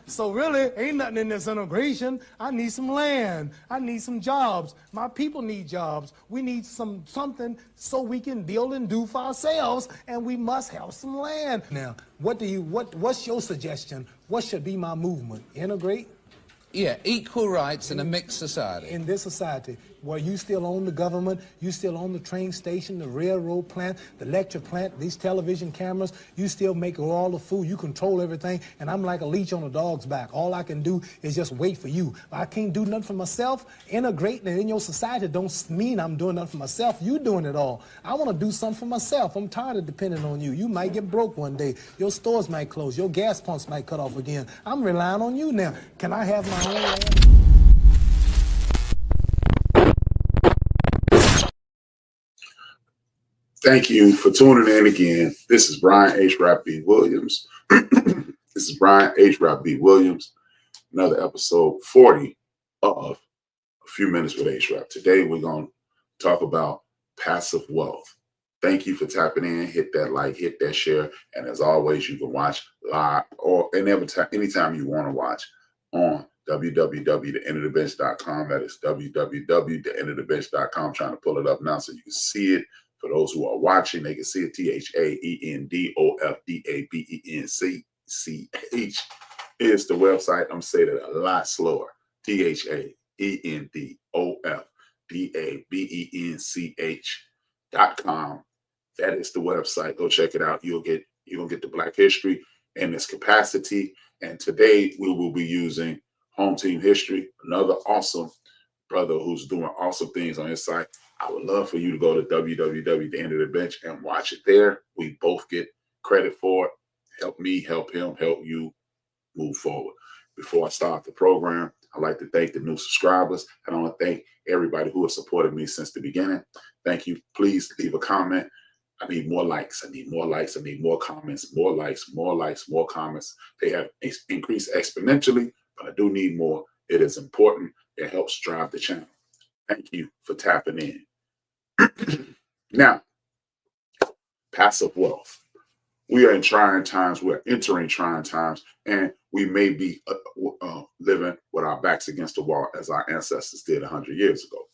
So really, ain't nothing in this integration. I need some land. I need some jobs. My people need jobs. We need something so we can build and do for ourselves, and we must have some land. Now, what's your suggestion? What should be my movement? Integrate? Yeah, equal rights in a mixed society. In this society, where you still own the government, you still own the train station, the railroad plant, the lecture plant, these television cameras, you still make all the food, you control everything, and I'm like a leech on a dog's back. All I can do is just wait for you. I can't do nothing for myself. Integrating in your society don't mean I'm doing nothing for myself. You doing it all. I want to do something for myself. I'm tired of depending on you. You might get broke one day. Your stores might close. Your gas pumps might cut off again. I'm relying on you now. Can I have my own land? Thank you for tuning in again. This is Brian HRap B. Williams. This is Brian HRap B. Williams. Another episode 40 of A Few Minutes with HRap. Today we're going to talk about passive wealth. Thank you for tapping in. Hit that like, hit that share. And as always, you can watch live or anytime you want to watch on www.thaendofdabench.com. That is www.thaendofdabench.com. I'm trying to pull it up now so you can see it. For those who are watching, they can see it. THAENDOFDABENCH is the website. I'm saying it a lot slower. THAENDOFDABENCH.com. That is the website. Go check it out. You're gonna get the Black history in its capacity. And today we will be using Home Team History, another awesome brother who's doing awesome things on his site. I would love for you to go to www.thaendofdabench and watch it there. We both get credit for it. Help me, help him, help you move forward. Before I start the program, I'd like to thank the new subscribers, and I want to thank everybody who has supported me since the beginning. Thank you. Please leave a comment. I need more likes. I need more likes. I need more comments, more likes, more likes, more comments. They have increased exponentially, but I do need more. It is important. It helps drive the channel. Thank you for tapping in. Now, passive wealth. We are in trying times. We're entering trying times, and we may be living with our backs against the wall as our ancestors did 100 years ago.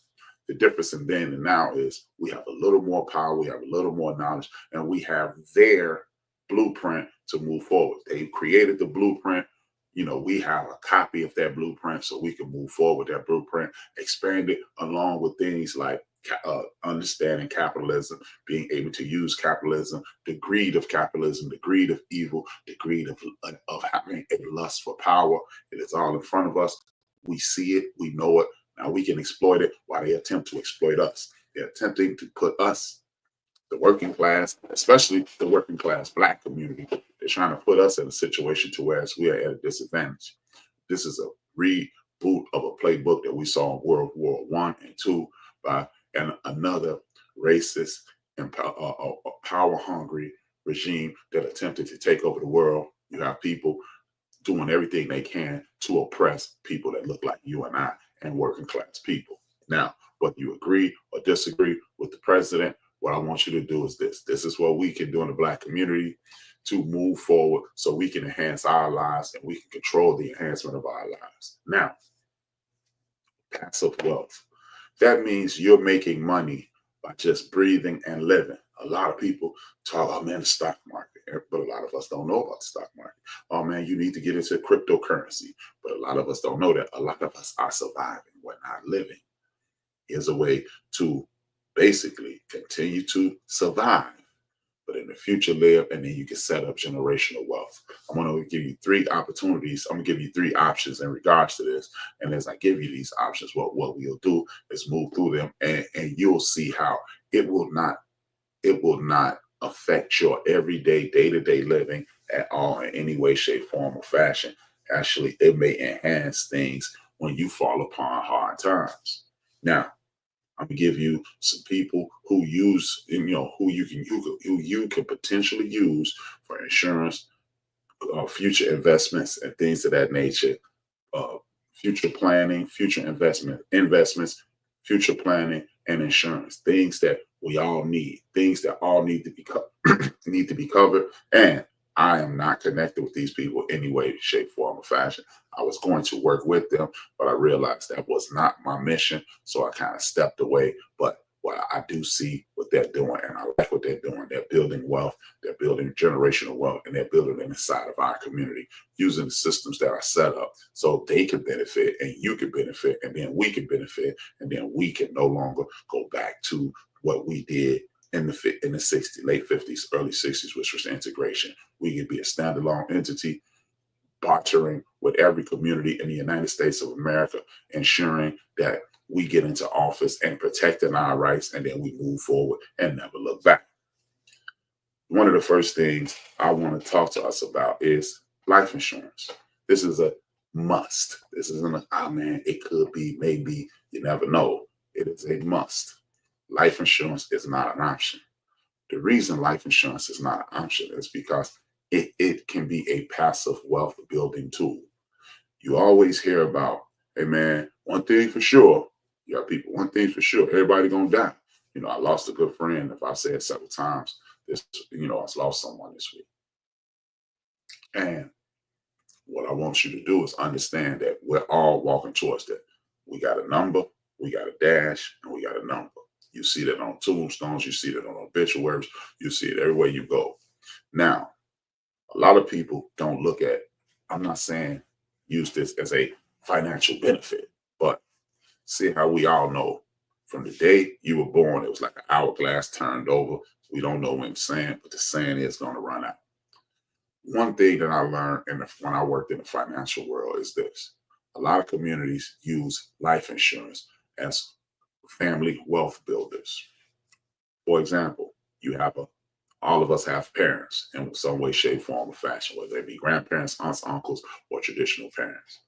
The difference in then and now is we have a little more power, we have a little more knowledge, and we have their blueprint to move forward. They created the blueprint. You know, we have a copy of that blueprint so we can move forward that blueprint, expand it along with things like understanding capitalism, being able to use capitalism, the greed of capitalism, the greed of evil, the greed of having a lust for power. It is all in front of us. We see it. We know it. Now we can exploit it while they attempt to exploit us. They're attempting to put us, the working class, especially the working class Black community, they're trying to put us in a situation to where we are at a disadvantage. This is a reboot of a playbook that we saw in World War I and II by another racist and power-hungry regime that attempted to take over the world. You have people doing everything they can to oppress people that look like you and I and working class people. Now, whether you agree or disagree with the president, what I want you to do is this. This is what we can do in the Black community to move forward so we can enhance our lives and we can control the enhancement of our lives. Now, passive wealth. That means you're making money by just breathing and living. A lot of people talk, oh man, the stock market, but a lot of us don't know about the stock market. Oh man, you need to get into cryptocurrency, but a lot of us don't know that. A lot of us are surviving, we're not living. Here's a way to basically continue to survive, but in the future live, and then you can set up generational wealth. I'm going to give you 3 opportunities. I'm going to give you 3 options in regards to this. And as I give you these options, what we'll do is move through them, and you'll see how it will not affect your everyday, day-to-day living at all in any way, shape, form, or fashion. Actually, it may enhance things when you fall upon hard times. Now, I'm gonna give you some people who use, who you can potentially use for insurance, future investments, and things of that nature. Future planning, future investments, future planning, and insurance. Things that we all need. Things that all need to be covered. And I am not connected with these people any way, shape, form, or fashion. I was going to work with them, but I realized that was not my mission. So I kind of stepped away. But what I do see what they're doing, and I like what they're doing. They're building wealth, they're building generational wealth, and they're building it inside of our community using the systems that are set up so they can benefit and you can benefit, and then we can benefit, and then we can no longer go back to what we did in the 60s, late 50s, early 60s, which was integration. We could be a standalone entity, bartering with every community in the United States of America, ensuring that we get into office and protecting our rights, and then we move forward and never look back. One of the first things I want to talk to us about is life insurance. This is a must. This isn't a, oh man, it could be, maybe, you never know. It is a must. Life insurance is not an option. The reason life insurance is not an option is because it can be a passive wealth building tool. You always hear about, hey man, one thing for sure, you got people, one thing for sure, everybody gonna die. You know, I lost a good friend, if I said it several times, this, you know, I've lost someone this week. And what I want you to do is understand that we're all walking towards that. We got a number, we got a dash, and we got a number. You see that on tombstones, you see that on obituaries, you see it everywhere you go. Now, a lot of people don't look at, I'm not saying use this as a financial benefit, but see how we all know from the day you were born, it was like an hourglass turned over. We don't know when it's saying, but the saying is going to run out. One thing that I learned when I worked in the financial world is this. A lot of communities use life insurance as family wealth builders. For example, all of us have parents in some way, shape, form, or fashion, whether they be grandparents, aunts, uncles, or traditional parents.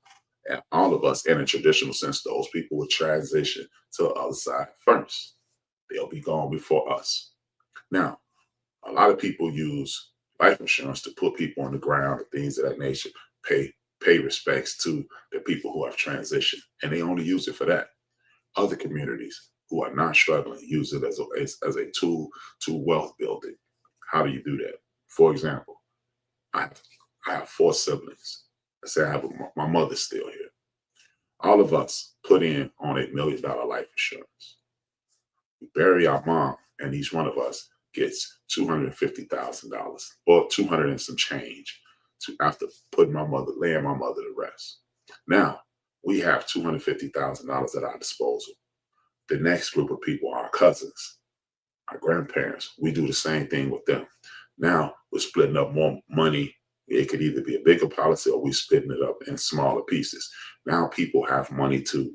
And all of us, in a traditional sense, those people will transition to the other side first. They'll be gone before us. Now, a lot of people use life insurance to put people on the ground and things of that nature, pay respects to the people who have transitioned, and they only use it for that. Other communities who are not struggling use it as a tool to wealth building. How do you do that? For example, I have 4 siblings. Let's say I have my mother's still here. All of us put in on $1 million life insurance. We bury our mom, and each one of us gets $250,000 or 200 and some change after laying my mother to rest. Now we have $250,000 at our disposal. The next group of people are our cousins, our grandparents. We do the same thing with them. Now we're splitting up more money. It could either be a bigger policy or we're splitting it up in smaller pieces. Now people have money to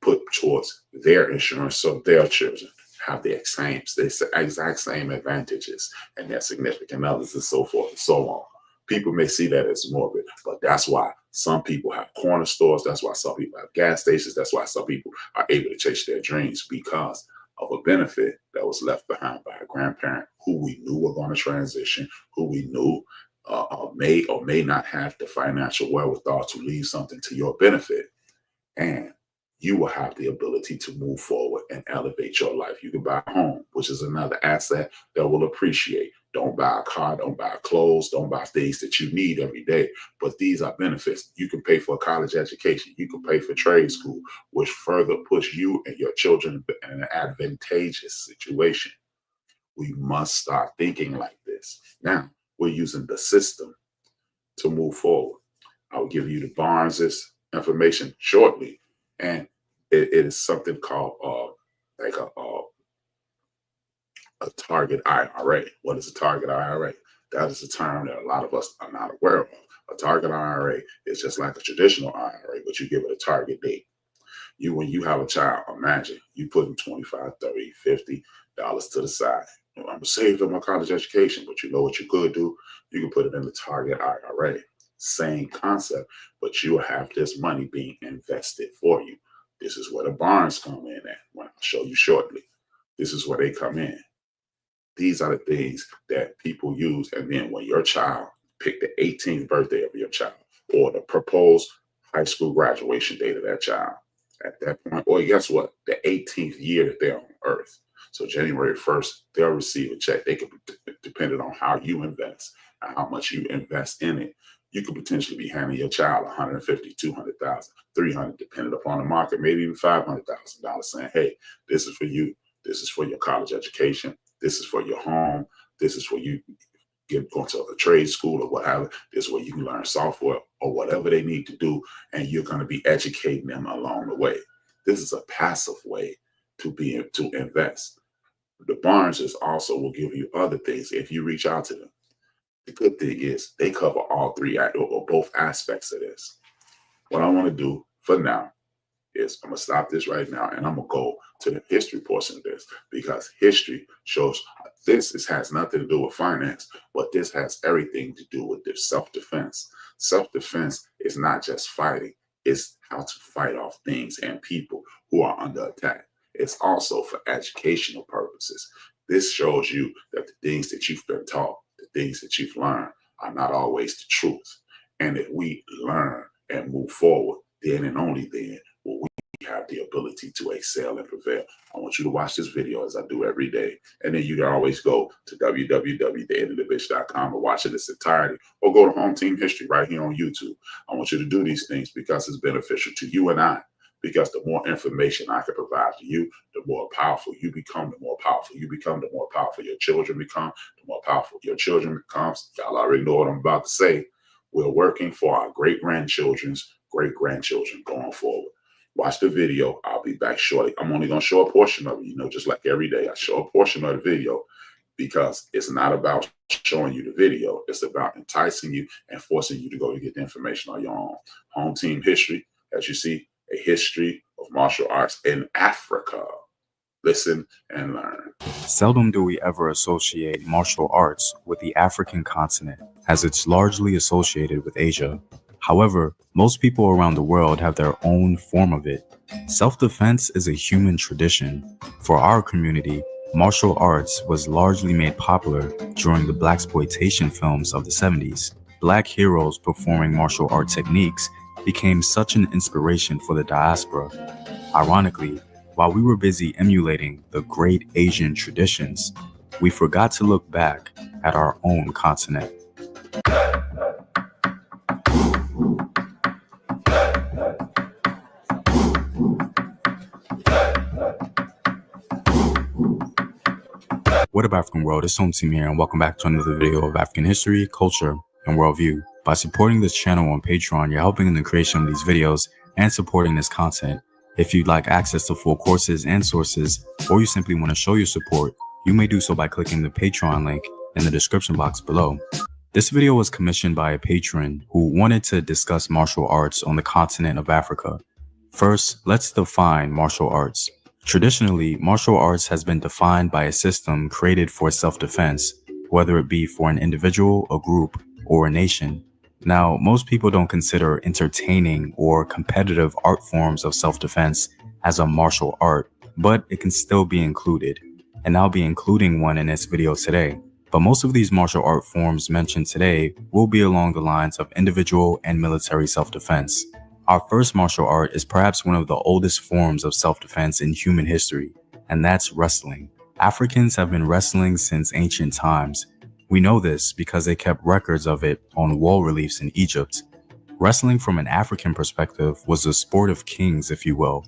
put towards their insurance so their children have the exact same advantages and their significant others and so forth and so on. People may see that as morbid, but that's why some people have corner stores. That's why some people have gas stations. That's why some people are able to chase their dreams because of a benefit that was left behind by a grandparent who we knew were going to transition, who we knew may or may not have the financial wherewithal to leave something to your benefit. And you will have the ability to move forward and elevate your life. You can buy a home, which is another asset that will appreciate. Don't buy a car, don't buy clothes, don't buy things that you need every day. But these are benefits. You can pay for a college education. You can pay for trade school, which further puts you and your children in an advantageous situation. We must start thinking like this. Now, we're using the system to move forward. I'll give you the Barnes's information shortly. And it is something called a target IRA. What is a target IRA? That is a term that a lot of us are not aware of. A target IRA is just like a traditional IRA, but you give it a target date. When you have a child, imagine you putting $25, $30, $50 to the side. I'm going to save for my college education, but you know what you could do? You can put it in the target IRA. Same concept, but you will have this money being invested for you. This is where the Barnes come in at, when I'll show you shortly. This is where they come in. These are the things that people use. And then when your child, pick the 18th birthday of your child or the proposed high school graduation date of that child, at that point, or guess what? The 18th year that they're on earth. So January 1st, they'll receive a check. They could, depending on how you invest and how much you invest in it, you could potentially be handing your child 150, 200,000, 300, depending upon the market, maybe even $500,000, saying, hey, this is for you. This is for your college education. This is for your home. This is for you going to a trade school or whatever. This is where you can learn software or whatever they need to do, and you're going to be educating them along the way. This is a passive way to invest. The Barnes is also will give you other things if you reach out to them. The good thing is they cover all three or both aspects of this. What I want to do for now is I'm going to stop this right now, and I'm going to go to the history portion of this, because history shows this has nothing to do with finance, but this has everything to do with this self-defense. Self-defense is not just fighting. It's how to fight off things and people who are under attack. It's also for educational purposes. This shows you that the things that you've been taught, the things that you've learned are not always the truth. And if we learn and move forward, then and only then will we have the ability to excel and prevail. I want you to watch this video as I do every day. And then you can always go to www.thaendofdabench.com and watch it in its entirety, or go to Home Team History right here on YouTube. I want you to do these things because it's beneficial to you and I. Because the more information I can provide to you, the more powerful you become, the more powerful you become, the more powerful your children become, the more powerful your children becomes. Y'all already know what I'm about to say. We're working for our great-grandchildren's great-grandchildren going forward. Watch the video. I'll be back shortly. I'm only going to show a portion of it, just like every day. I show a portion of the video because it's not about showing you the video. It's about enticing you and forcing you to go to get the information on your own. Home Team History, as you see, a history of martial arts in Africa. Listen and learn. Seldom do we ever associate martial arts with the African continent, as it's largely associated with Asia. However, most people around the world have their own form of it. Self-defense is a human tradition. For our community, martial arts was largely made popular during the blaxploitation films of the 70s. Black heroes performing martial art techniques became such an inspiration for the diaspora. Ironically, while we were busy emulating the great Asian traditions, we forgot to look back at our own continent. What up, African world? It's Home Team here, and welcome back to another video of African history, culture, and worldview. By supporting this channel on Patreon, you're helping in the creation of these videos and supporting this content. If you'd like access to full courses and sources, or you simply want to show your support, you may do so by clicking the Patreon link in the description box below. This video was commissioned by a patron who wanted to discuss martial arts on the continent of Africa. First, let's define martial arts. Traditionally, martial arts has been defined by a system created for self-defense, whether it be for an individual, a group, or a nation. Now, most people don't consider entertaining or competitive art forms of self-defense as a martial art, but it can still be included, and I'll be including one in this video today. But most of these martial art forms mentioned today will be along the lines of individual and military self-defense. Our first martial art is perhaps one of the oldest forms of self-defense in human history, and that's wrestling. Africans have been wrestling since ancient times. We know this because they kept records of it on wall reliefs in Egypt. Wrestling from an African perspective was the sport of kings, if you will,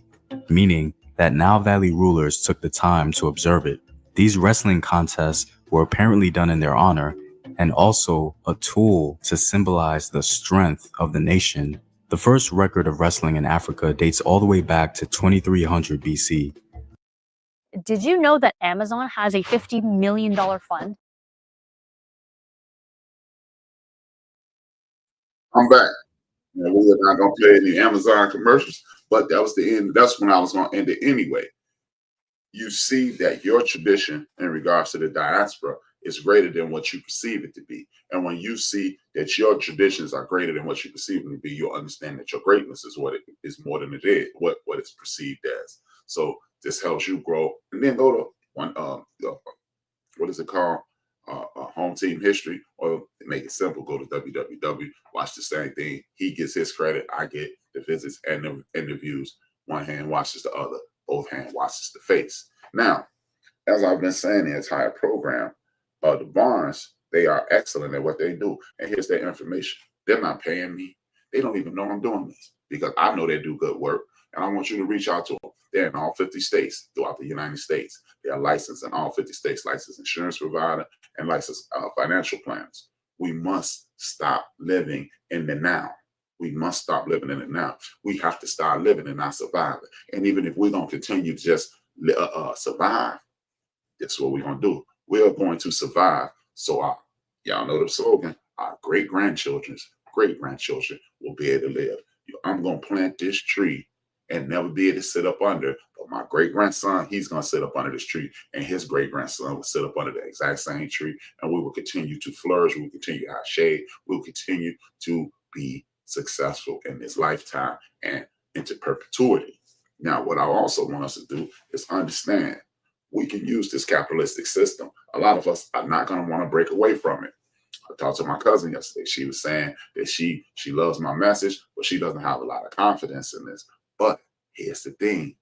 meaning that Nile Valley rulers took the time to observe it. These wrestling contests were apparently done in their honor, and also a tool to symbolize the strength of the nation. The first record of wrestling in Africa dates all the way back to 2300 BC. Did you know that Amazon has a $50 million fund? I'm back. We are not going to play any Amazon commercials, but that was the end. That's when I was going to end it anyway. You see that your tradition in regards to the diaspora is greater than what you perceive it to be. And when you see that your traditions are greater than what you perceive them to be, you'll understand that your greatness is what it is more than it is, what it's perceived as. So this helps you grow. And then go to one, what is it called? Home Team History, or make it simple, go to www, watch the same thing. He gets his credit, I get the visits and the views. One hand watches the other, both hands watches the face. Now, as I've been saying the entire program, the Barnes, they are excellent at what they do. And here's their information. They're not paying me. They don't even know I'm doing this because I know they do good work. And I want you to reach out to them. They're in all 50 states throughout the United States. They are licensed in all 50 states, licensed insurance provider and licensed financial planners. We must stop living in the now. We must stop living in it now. We have to start living and not surviving. And even if we're going to continue to just survive, that's what we're going to do. We are going to survive. So y'all know the slogan, our great-grandchildren will be able to live. I'm going to plant this tree and never be able to sit up under. But my great-grandson, he's going to sit up under this tree. And his great-grandson will sit up under the exact same tree. And we will continue to flourish. We will continue to have shade. We will continue to be successful in this lifetime and into perpetuity. Now, what I also want us to do is understand we can use this capitalistic system. A lot of us are not going to want to break away from it. I talked to my cousin yesterday. She was saying that she loves my message, but she doesn't have a lot of confidence in this. But here's the thing.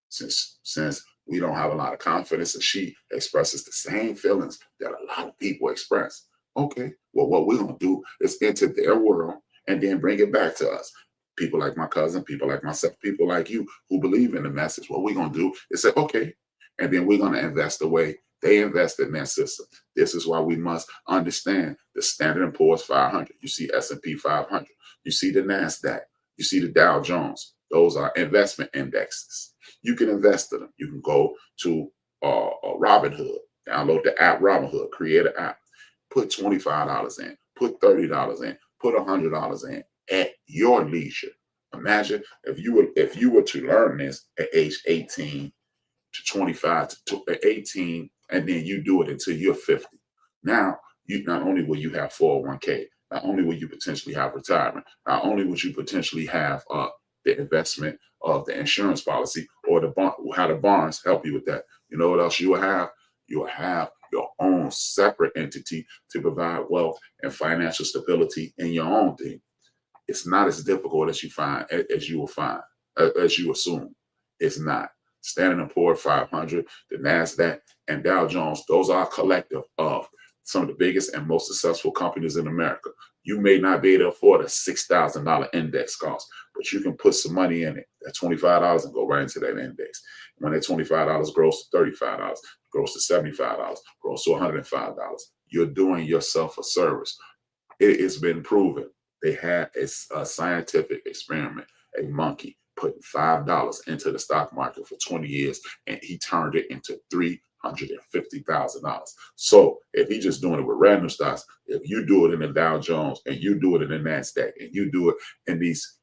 Since we don't have a lot of confidence and she expresses the same feelings that a lot of people express, okay, well, what we're going to do is enter their world and then bring it back to us. People like my cousin, people like myself, people like you who believe in the message, what we're going to do is say, okay, and then we're going to invest the way they invest in their system. This is why we must understand the Standard & Poor's 500. You see S&P 500. You see the NASDAQ. You see the Dow Jones. Those are investment indexes. You can invest in them. You can go to Robinhood, download the app Robinhood, create an app, put $25 in, put $30 in, put $100 in at your leisure. Imagine if you were to learn this at age 18 to 25 to 18, and then you do it until you're 50. Now, you not only will you have 401k, not only will you potentially have retirement, not only would you potentially have the investment of the insurance policy or how the bonds help you with that. You know what else you will have? You will have your own separate entity to provide wealth and financial stability in your own thing. It's not as difficult as you assume. It's not. Standard & Poor's 500, the NASDAQ, and Dow Jones, those are a collective of some of the biggest and most successful companies in America. You may not be able to afford a $6,000 index cost, but you can put some money in it, that $25, and go right into that index. When that $25 grows to $35, grows to $75, grows to $105, you're doing yourself a service. It has been proven. They had a scientific experiment, a monkey putting $5 into the stock market for 20 years, and he turned it into $350,000. So if he's just doing it with random stocks, if you do it in the Dow Jones and you do it in the NASDAQ and you do it in these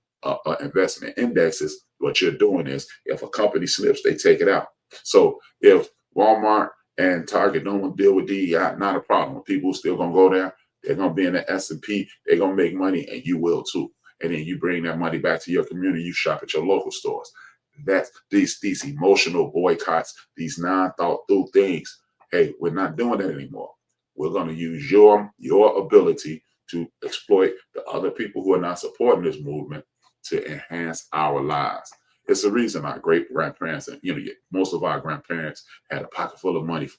investment indexes, what you're doing is if a company slips, they take it out. So if Walmart and Target don't want to deal with DEI, not a problem. People still going to go there. They're going to be in the S&P. They're going to make money, and you will too. And then you bring that money back to your community. You shop at your local stores. That's these emotional boycotts, these non-thought through things. Hey, we're not doing that anymore. We're going to use your ability to exploit the other people who are not supporting this movement to enhance our lives. It's the reason our great-grandparents and most of our grandparents had a pocket full of money.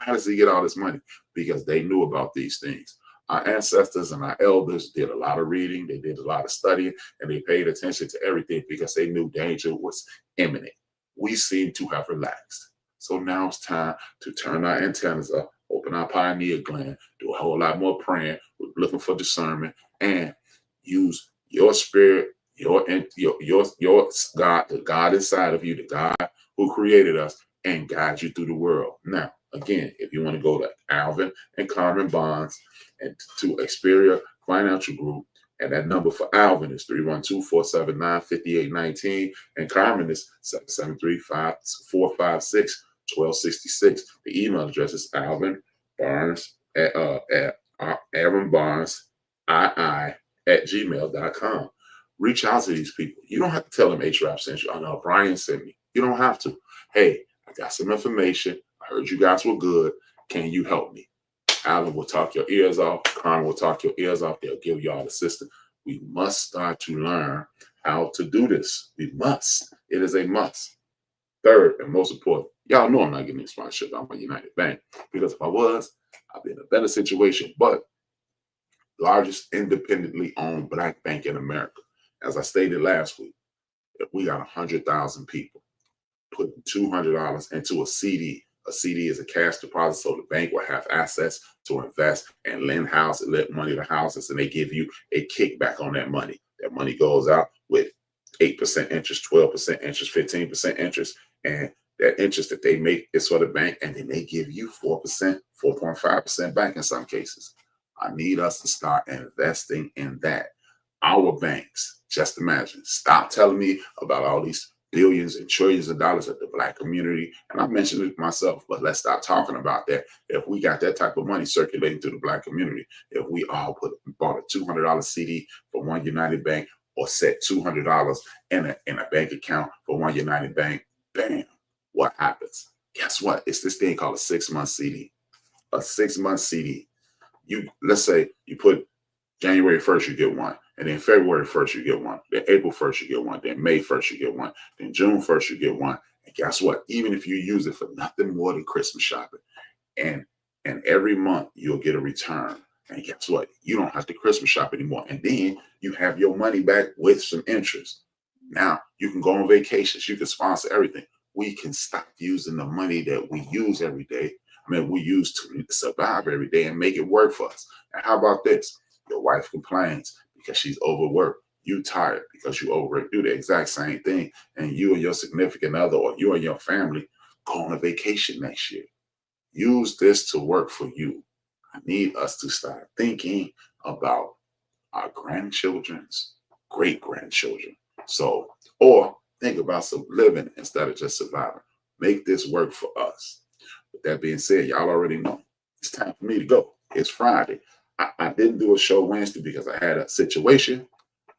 How does he get all this money? Because they knew about these things. Our ancestors and our elders did a lot of reading, they did a lot of studying, and they paid attention to everything because they knew danger was imminent. We seem to have relaxed. So now it's time to turn our antennas up, open our pineal gland, do a whole lot more praying, looking for discernment, and use your spirit, your God, the God inside of you, the God who created us, and guide you through the world. Now, again, if you want to go to Alvin and Carmen Bonds and to Xperia Financial Group, and that number for Alvin is 312-479-5819, and Carmen is 773-456-1266. The email address is Alvin Barnes at Aaron Barnes @gmail.com. Reach out to these people. You don't have to tell them HRap sent you. I know Brian sent me. You don't have to. Hey, I got some information. I heard you guys were good. Can you help me? Alan will talk your ears off. Carmen will talk your ears off. They'll give you all the system. We must start to learn how to do this. We must. It is a must. Third, and most important, Y'all know I'm not getting any sponsorship out my United Bank, because if I was, I'd be in a better situation. But largest independently owned black bank in America. As I stated last week, if we got 100,000 people putting $200 into a CD. A CD is a cash deposit, so the bank will have assets to invest and lend money to houses, and they give you a kickback on that money. That money goes out with 8% interest, 12% interest, 15% interest, and that interest that they make is for the bank, and then they give you 4%, 4.5% back in some cases. I need us to start investing in that. Our banks, just imagine, stop telling me about all these billions and trillions of dollars at the black community. And I mentioned it myself, but let's stop talking about that. If we got that type of money circulating through the black community, if we all bought a $200 CD for one United Bank, or set $200 in a bank account for one United Bank, bam, what happens? Guess what? It's this thing called a 6-month CD. A 6-month CD. Let's say you put January 1st, you get one. And then February 1st, you get one. Then April 1st, you get one. Then May 1st, you get one. Then June 1st, you get one. And guess what? Even if you use it for nothing more than Christmas shopping, and every month you'll get a return. And guess what? You don't have to Christmas shop anymore. And then you have your money back with some interest. Now you can go on vacations. You can sponsor everything. We can stop using the money that we use every day. We use to survive every day and make it work for us. And how about this? Your wife complains because she's overworked. You tired because you overworked. Do the exact same thing. And you and your significant other, or you and your family, go on a vacation next year. Use this to work for you. I need us to start thinking about our grandchildren's great-grandchildren. So, or think about some living instead of just surviving. Make this work for us. With that being said, y'all already know it's time for me to go. It's Friday. I didn't do a show Wednesday because I had a situation.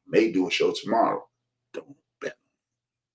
May do a show tomorrow. Don't bet.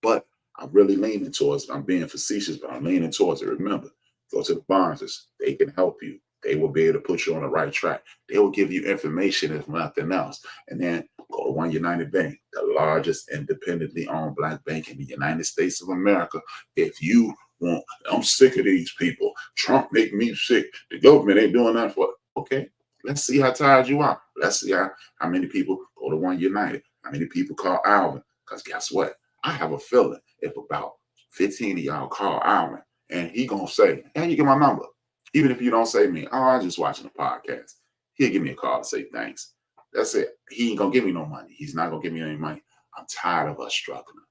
But I'm really leaning towards it. I'm being facetious, but I'm leaning towards it. Remember, go to the Barneses. They can help you. They will be able to put you on the right track. They will give you information if nothing else. And then go to One United Bank, the largest independently owned black bank in the United States of America. If you want, I'm sick of these people. Trump make me sick. The government ain't doing that for it. Okay, let's see how tired you are. Let's see how many people go to One United. How many people call Alvin? Because guess what? I have a feeling if about 15 of y'all call Alvin, and he gonna say, hey, you get my number. Even if you don't say me, oh, I'm just watching a podcast. He'll give me a call to say thanks. That's it. He ain't gonna give me no money. He's not gonna give me any money. I'm tired of us struggling.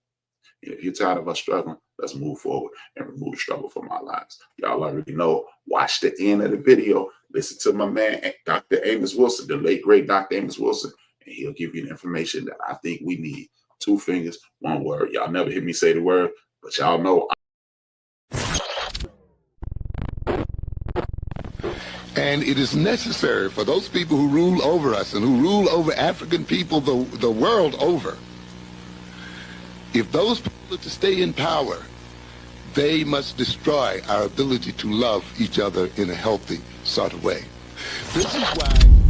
And if you're tired of us struggling, let's move forward and remove struggle from our lives. Y'all already know. Watch the end of the video. Listen to my man, Dr. Amos Wilson, the late great Dr. Amos Wilson, and he'll give you the information that I think we need. 2 fingers, 1 word. Y'all never hear me say the word, but y'all know. And it is necessary for those people who rule over us and who rule over African people the world over, if those people are to stay in power, they must destroy our ability to love each other in a healthy sort of way. This is why